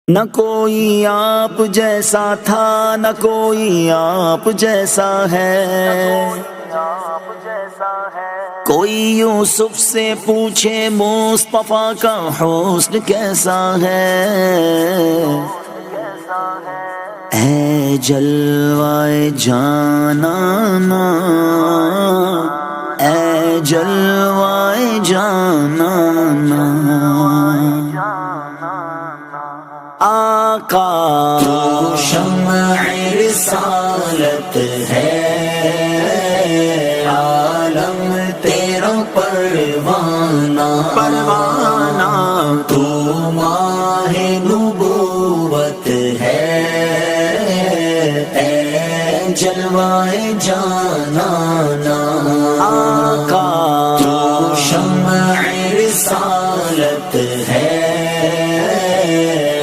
نہ کوئی آپ جیسا تھا نہ کوئی آپ جیسا ہے، کوئی یوسف سے پوچھے مصطفیٰ کا حسن کیسا ہے۔ اے جلوائے جانانا، اے جلوائے جانانا، آقا تو شمع رسالت ہے، عالم تیرا پروانہ پروانہ، تو ماہ نبوت ہے، اے جلوائے جانانا، آقا تو شمع رسالت ہے،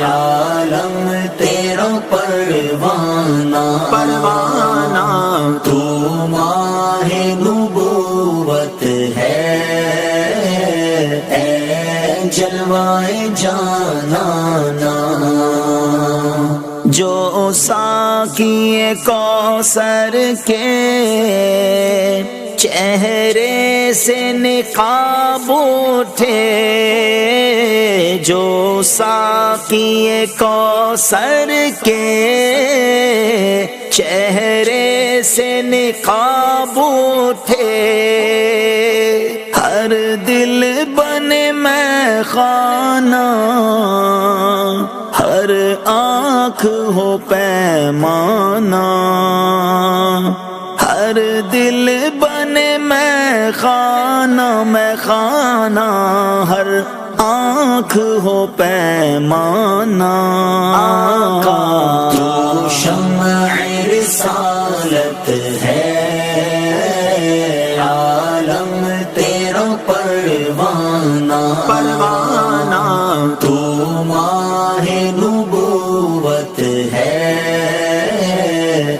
عالم تیرا پروانہ پروانہ، تو ماہ نبوت ہے، اے جلوائے جانانا۔ جو ساقی کوثر کے چہرے سے نقاب اٹھے، جو ساقی کوثر کے چہرے سے نقاب اٹھے، ہر دل بنے میں خانہ، ہر آنکھ ہو پیمانہ، ہر دل بنے میں خانہ، ہر آنکھ ہو پیمانہ، آقا تو شمع رسالت ہے، عالم تیرا پروانہ پروانہ، تو ماہ نبوت ہے،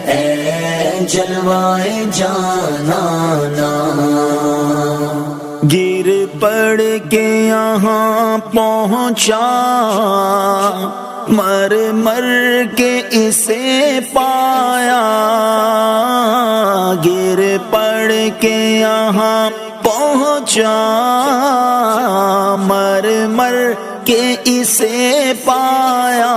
اے جلوائے جانانا۔ گر پڑ کے یہاں پہنچا، مر مر کے اسے پایا، گر پڑ کے یہاں پہنچا، مر مر کے اسے پایا،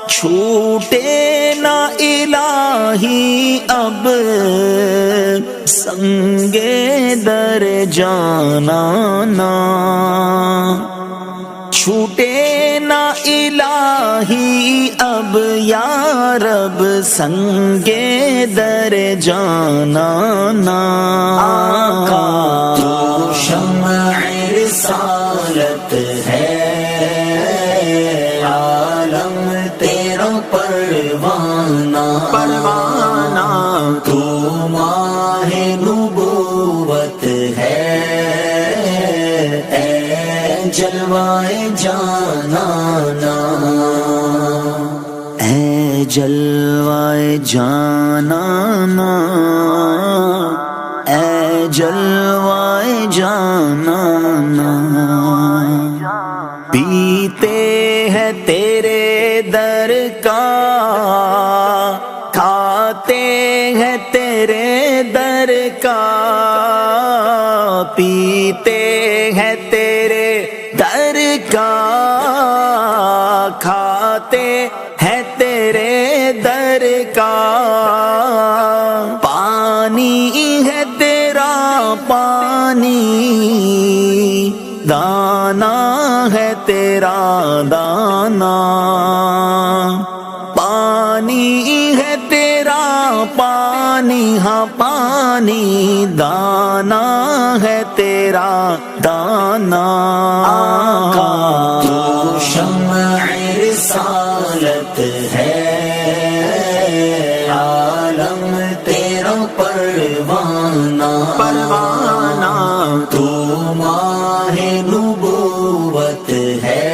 چھوٹے نہ الہی اب سنگے در جانانا، چھوٹے نہ الہی اب یا رب سنگے در جانانا، آقا تو شمع رسالت ہے، عالم تیرا پروانہ پروانہ، تو ماہ نبوت ہے، اے جلوائے جانانا، اے جلوائے جانانا، اے جلوائے جانانا، پیتے ہیں تیرے در کا، کھاتے ہیں تیرے در کا، پیتے ہیں تیرے در کا، کھاتے ہیں تیرے در کا، پانی ہے تیرا پانی، دانا ہے تیرا دانا، پانی ہے تیرا پانی، ہاں پانی، دانا ہے تیرا دانا، آقا تو شمع رسالت ہے، عالم تیرا پروانہ پروانہ، تو ماہ نبوت ہے،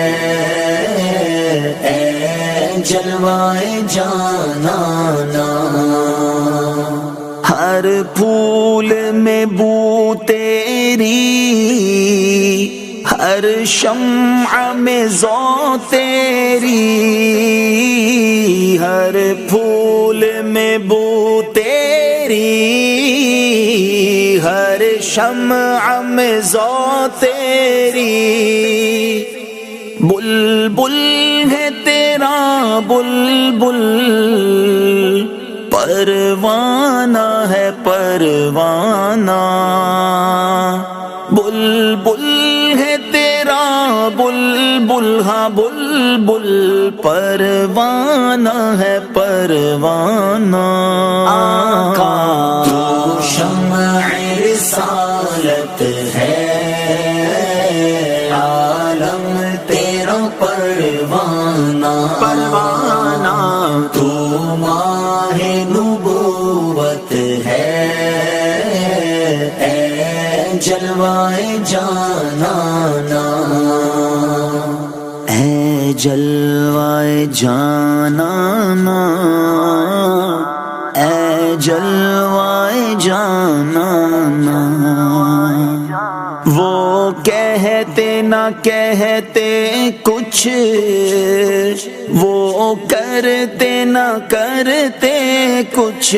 اے جلوائے جانانا۔ ہر پھول میں بو تیری، ہر شمع میں ذو تیری، ہر پھول میں بو تیری، ہر شمع میں ذو تیری، بلبل ہے تیرا بلبل، پروانہ ہے پروانہ، بلبل ہے تیرا بلبل، ہاں بلبل پروانہ ہے پروانہ، تو شمع رسالت ہے، عالم تیرا پروانہ، پروانہ تو ماہ نبوت ہے، اے جلوائے جانانا، اے جلوائے جانانا، اے جلوائے جانانا، وہ کہتے نہ کہتے کچھ، وہ کرتے نہ کرتے کچھ،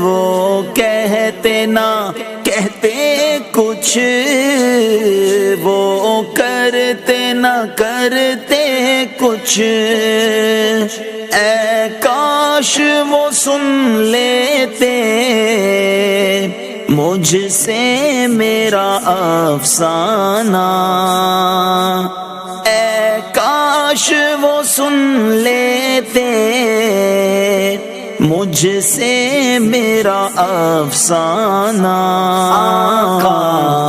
وہ کہتے نہ کہتے کچھ، وہ کرتے نہ کرتے کچھ، اے کاش وہ سن لیتے مجھ سے میرا افسانہ، اے کاش وہ سن لیتے مجھ سے میرا افسانہ،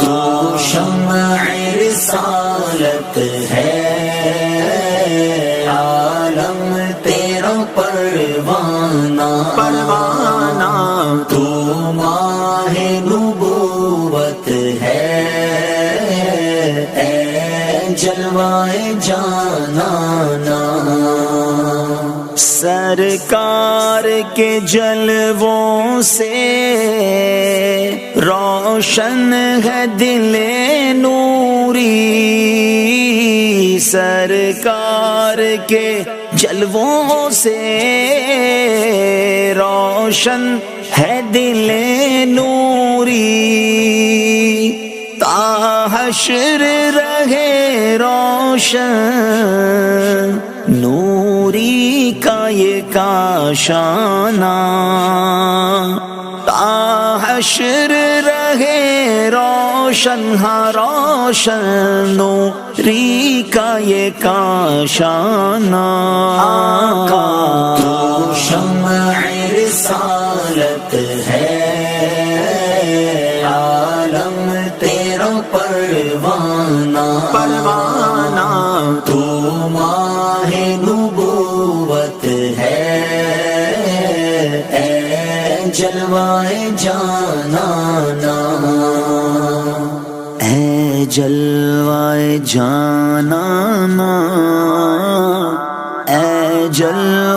تو شمع رسالت ہے، عالم تیرا پروانہ، پروانہ تو ماہ نبوت ہے، اے جلوائے جانانا، سرکار کے جلووں سے روشن ہے دل نوری، سرکار کے جلووں سے روشن ہے دل نوری، تا حشر رہے روشن نوری کا یہ کاشانہ، تا حشر رہے روشن، ہاں روشن نوری کا یہ کاشانہ، تو شمع رسالت ہے، عالم تیرا پروانہ، پروانہ تو ماہ نبوت ہے، اے جلوائے جانانا، اے جلوائے جانانا، اے جلوائے